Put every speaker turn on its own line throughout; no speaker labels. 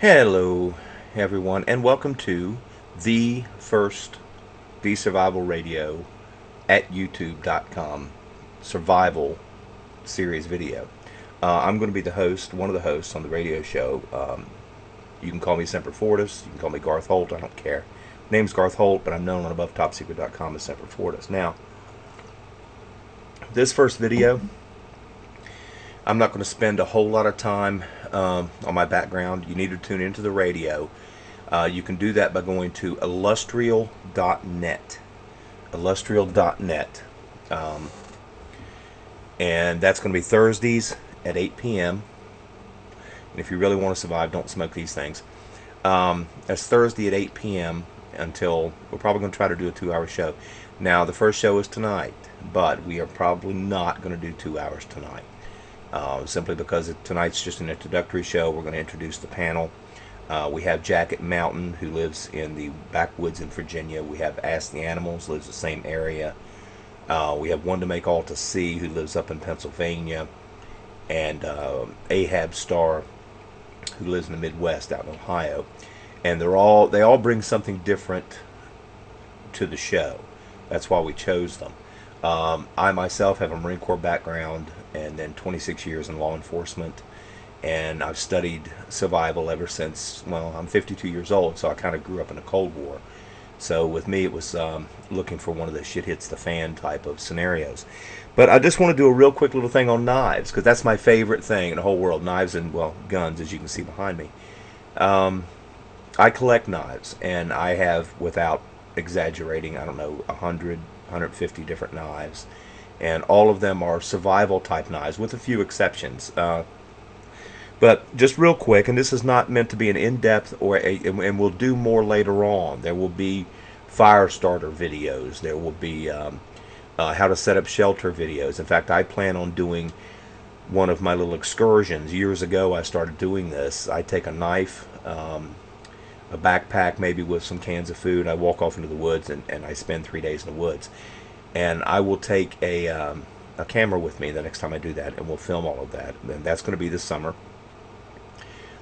Hello, everyone, and welcome to the first The Survival Radio at YouTube.com survival series video. I'm going to be the host, one of the hosts on the radio show. You can call me Semper Fortis, you can call me Garth Holt, I don't care. Name's Garth Holt, but I'm known on AboveTopSecret.com as Semper Fortis. Now, this first video, I'm not going to spend a whole lot of time on my background. You need to tune into the radio. You can do that by going to illustrial.net. Illustrial.net. And that's going to be Thursdays at 8 p.m. And if you really want to survive, don't smoke these things. That's Thursday at 8 p.m. until we're probably going to try to do a 2-hour show. Now, the first show is tonight, but we are probably not going to do 2 hours tonight. Simply because tonight's just an introductory show. We're going to introduce the panel. We have Jacket Mountain, who lives in the backwoods in Virginia. We have Ask the Animals, lives the same area. We have One to Make All to See, who lives up in Pennsylvania. And Ahab Star, who lives in the Midwest out in Ohio. And they all bring something different to the show. That's why we chose them. I myself have a Marine Corps background and then 26 years in law enforcement, and I've studied survival ever since, well, I'm 52 years old, so I kind of grew up in the Cold War. So with me it was looking for one of the shit hits the fan type of scenarios. But I just want to do a real quick little thing on knives, because that's my favorite thing in the whole world. Knives and, well, guns, as you can see behind me. I collect knives, and I have, without exaggerating, I don't know, 100, 150 different knives, and all of them are survival type knives with a few exceptions. But just real quick, and this is not meant to be an in-depth and we'll do more later on. There will be fire starter videos. There will be how to set up shelter videos. In fact, I plan on doing one of my little excursions. Years ago I started doing this. I take a knife, a backpack maybe with some cans of food. I walk off into the woods and I spend 3 days in the woods. And I will take a camera with me the next time I do that, and we'll film all of that. And that's going to be this summer.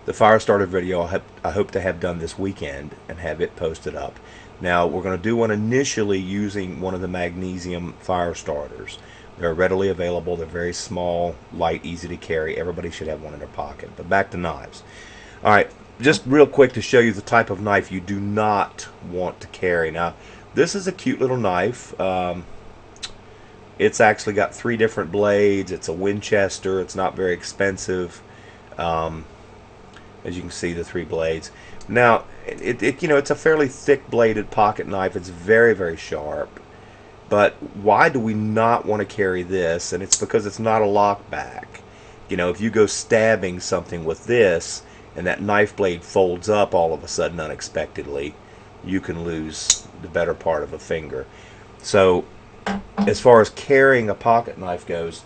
The fire starter video I hope to have done this weekend and have it posted up. Now, we're going to do one initially using one of the magnesium fire starters. They're readily available. They're very small, light, easy to carry. Everybody should have one in their pocket. But back to knives. All right, just real quick to show you the type of knife you do not want to carry. Now, this is a cute little knife. It's actually got 3 different blades. It's a Winchester. It's not very expensive. As you can see, the 3 blades. Now, it's a fairly thick-bladed pocket knife. It's very, very sharp. But why do we not want to carry this? And it's because it's not a lockback. If you go stabbing something with this, and that knife blade folds up all of a sudden unexpectedly, you can lose the better part of a finger. So, as far as carrying a pocket knife goes,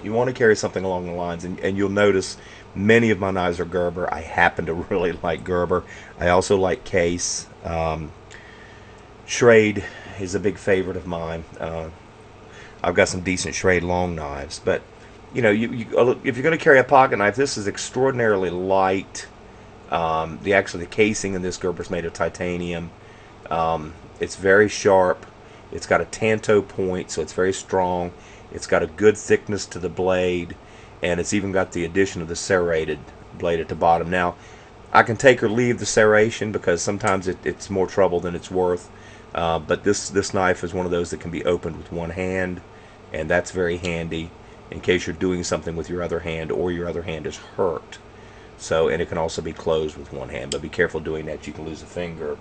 you want to carry something along the lines, and you'll notice many of my knives are Gerber. I happen to really like Gerber. I also like Case. Schrade is a big favorite of mine. I've got some decent Schrade long knives, but if you're going to carry a pocket knife, this is extraordinarily light. The casing in this Gerber is made of titanium. It's very sharp. It's got a tanto point, so it's very strong. It's got a good thickness to the blade, and it's even got the addition of the serrated blade at the bottom. Now, I can take or leave the serration because sometimes it's more trouble than it's worth. But this knife is one of those that can be opened with one hand, and that's very handy in case you're doing something with your other hand or your other hand is hurt. And it can also be closed with one hand, but be careful doing that. You can lose a finger.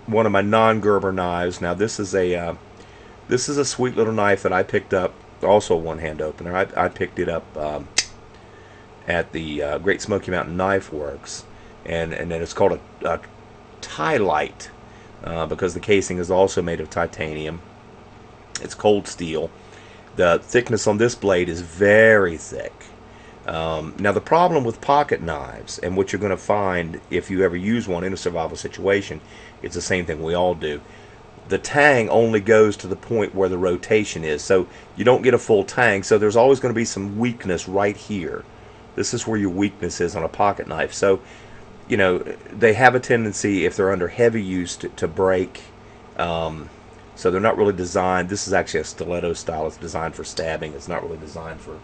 One of my non-Gerber knives. Now, this is a sweet little knife that I picked up, also a one-hand opener. I picked it up at the Great Smoky Mountain Knife Works, and then it's called a Ti-Lite because the casing is also made of titanium. It's cold steel. The thickness on this blade is very thick. Now, the problem with pocket knives, and what you're going to find if you ever use one in a survival situation, it's the same thing we all do. The tang only goes to the point where the rotation is, so you don't get a full tang, so there's always going to be some weakness right here This is where your weakness is on a pocket knife. So, you know, they have a tendency, if they're under heavy use, to break. So they're not really designed. This is actually a stiletto style. It's designed for stabbing. It's not really designed for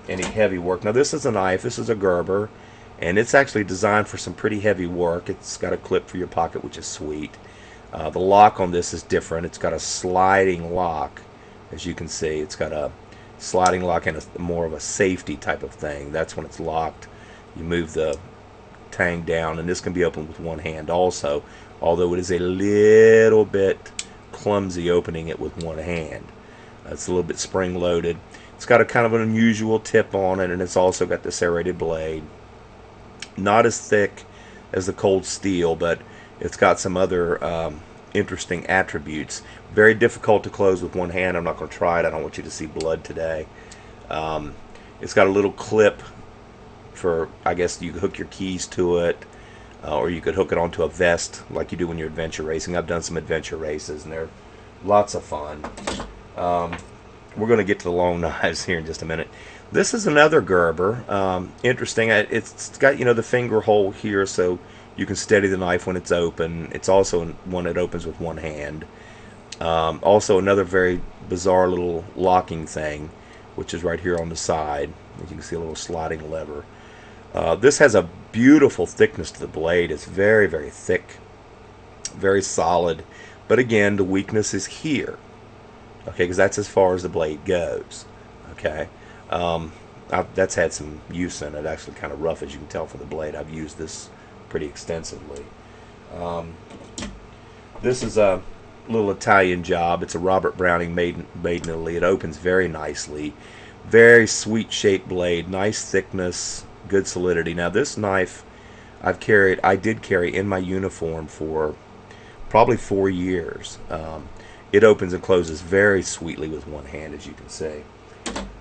any heavy work. Now this is a knife. This is a Gerber, and it's actually designed for some pretty heavy work. It's got a clip for your pocket, which is sweet. The lock on this is different. It's got a sliding lock, as you can see. It's got a sliding lock and more of a safety type of thing. That's when it's locked. You move the tang down, and this can be opened with one hand also, although it is a little bit clumsy opening it with one hand. It's a little bit spring loaded. It's got a kind of an unusual tip on it, and it's also got the serrated blade. Not as thick as the cold steel, but it's got some other interesting attributes. Very difficult to close with one hand. I'm not going to try it. I don't want you to see blood today. It's got a little clip for, I guess you could hook your keys to it, or you could hook it onto a vest like you do when you're adventure racing. I've done some adventure races, and they're lots of fun. We're going to get to the long knives here in just a minute. This is another Gerber. Interesting. It's got, you know, the finger hole here, so you can steady the knife when it's open. It's also one that opens with one hand. Also another very bizarre little locking thing, which is right here on the side. As you can see, a little sliding lever. This has a beautiful thickness to the blade. It's very, very thick, very solid. But again, the weakness is here. Okay, because that's as far as the blade goes. Okay, that's had some use in it. Actually, kind of rough, as you can tell from the blade. I've used this pretty extensively. This is a little Italian job. It's a Robert Browning made in Italy. It opens very nicely. Very sweet shaped blade, nice thickness, good solidity. Now this knife I did carry in my uniform for probably 4 years. It opens and closes very sweetly with one hand, as you can see.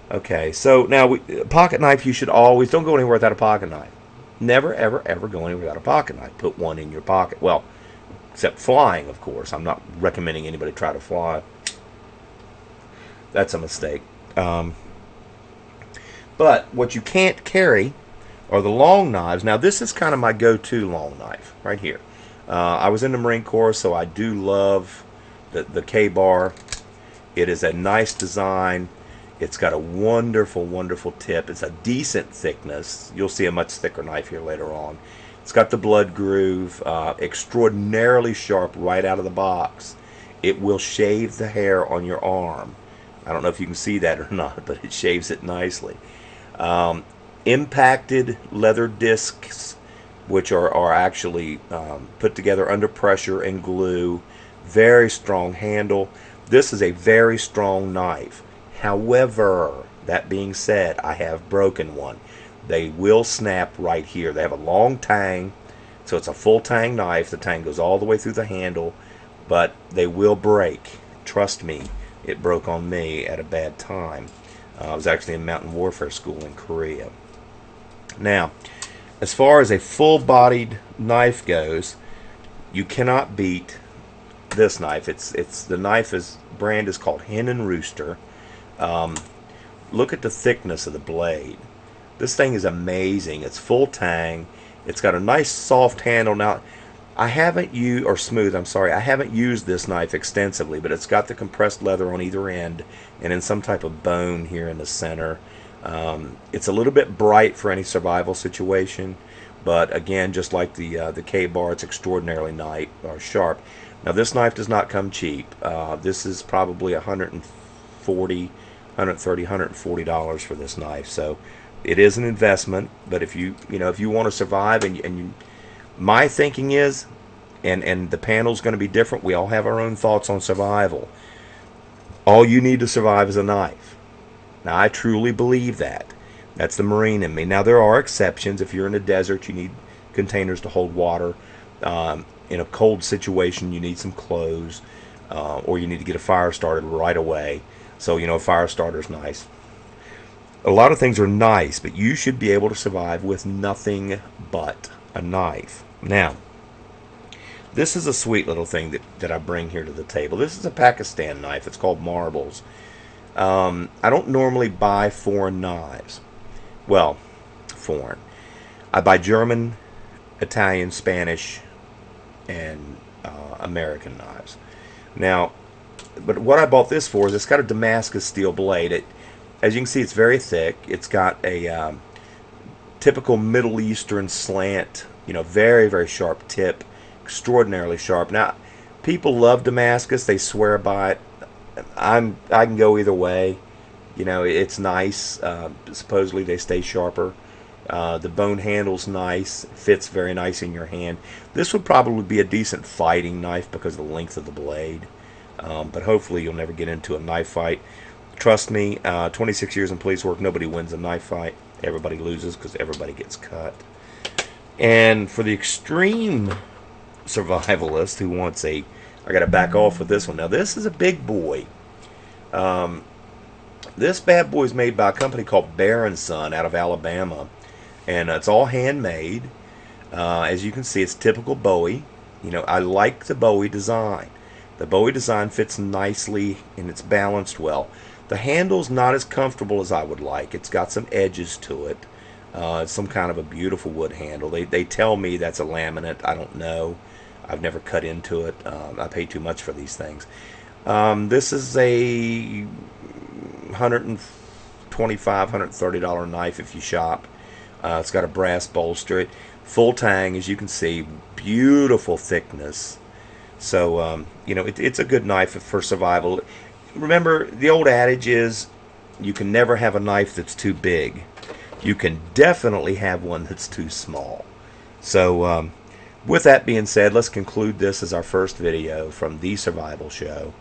Okay, so now pocket knife, you should always, don't go anywhere without a pocket knife. Never, ever, ever go anywhere without a pocket knife. Put one in your pocket. Well, except flying, of course. I'm not recommending anybody try to fly. That's a mistake. But what you can't carry are the long knives. Now, this is kind of my go-to long knife right here. I was in the Marine Corps, so I do love the K-bar. It is a nice design. It's got a wonderful, wonderful tip. It's a decent thickness. You'll see a much thicker knife here later on. It's got the blood groove, extraordinarily sharp right out of the box. It will shave the hair on your arm. I don't know if you can see that or not, but it shaves it nicely. Impacted leather discs, which are actually put together under pressure and glue. Very strong handle. This is a very strong knife. However, that being said, I have broken one. They will snap right here. They have a long tang, so it's a full tang knife. The tang goes all the way through the handle, but they will break. Trust me, it broke on me at a bad time. I was actually in mountain warfare school in Korea. Now, as far as a full-bodied knife goes, you cannot beat this knife. The brand is called Hen and Rooster. Look at the thickness of the blade. This thing is amazing. It's full tang. It's got a nice soft handle. Now, I haven't used, or smooth, I'm sorry, I haven't used this knife extensively, but it's got the compressed leather on either end and in some type of bone here in the center. It's a little bit bright for any survival situation, but again, just like the K-bar, it's extraordinarily sharp. Now, this knife does not come cheap. This is probably $130, $140 for this knife. So it is an investment, but if you want to survive, my thinking is, and the panel's going to be different. We all have our own thoughts on survival. All you need to survive is a knife. Now, I truly believe that. That's the Marine in me. Now, there are exceptions. If you're in the desert, you need containers to hold water. In a cold situation, you need some clothes, or you need to get a fire started right away. So, a fire starter is nice. A lot of things are nice, but you should be able to survive with nothing but a knife. Now, this is a sweet little thing that I bring here to the table. This is a Pakistan knife. It's called Marbles. I don't normally buy foreign knives. Well, foreign. I buy German, Italian, Spanish, and American knives. Now, but what I bought this for is it's got a Damascus steel blade. As you can see, it's very thick. It's got a typical Middle Eastern slant, very, very sharp tip, extraordinarily sharp. Now, people love Damascus. They swear by it. I can go either way. It's nice. Supposedly they stay sharper. The bone handle's nice. It fits very nice in your hand. This would probably be a decent fighting knife because of the length of the blade. But hopefully you'll never get into a knife fight. Trust me, 26 years in police work, nobody wins a knife fight. Everybody loses because everybody gets cut. And for the extreme survivalist who wants I got to back off with this one. Now, this is a big boy. This bad boy is made by a company called Bear & Son out of Alabama. And it's all handmade. As you can see, it's typical Bowie. I like the Bowie design. The Bowie design fits nicely and it's balanced well. The handle's not as comfortable as I would like. It's got some edges to it. It's some kind of a beautiful wood handle. They tell me that's a laminate. I don't know. I've never cut into it. I pay too much for these things. This is a $125, $130 knife if you shop. It's got a brass bolster. Full tang, as you can see. Beautiful thickness. So, it's a good knife for survival. Remember, the old adage is you can never have a knife that's too big. You can definitely have one that's too small. So, with that being said, let's conclude this as our first video from The Survival Show,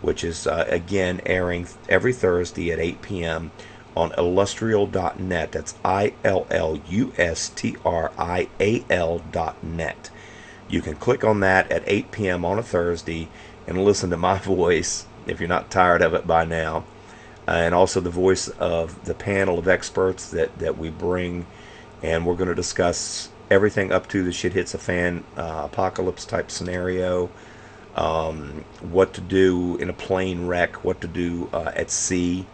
which is, again, airing every Thursday at 8 p.m. on illustrial.net. That's ILLUSTRIAL.net. You can click on that at 8 p.m. on a Thursday and listen to my voice, if you're not tired of it by now, and also the voice of the panel of experts that we bring, and we're going to discuss everything up to the shit hits a fan apocalypse type scenario, what to do in a plane wreck, what to do at sea.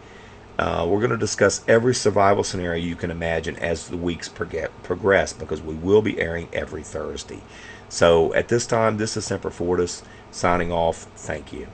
We're going to discuss every survival scenario you can imagine as the weeks progress, because we will be airing every Thursday. So at this time, this is Semper Fortis signing off. Thank you.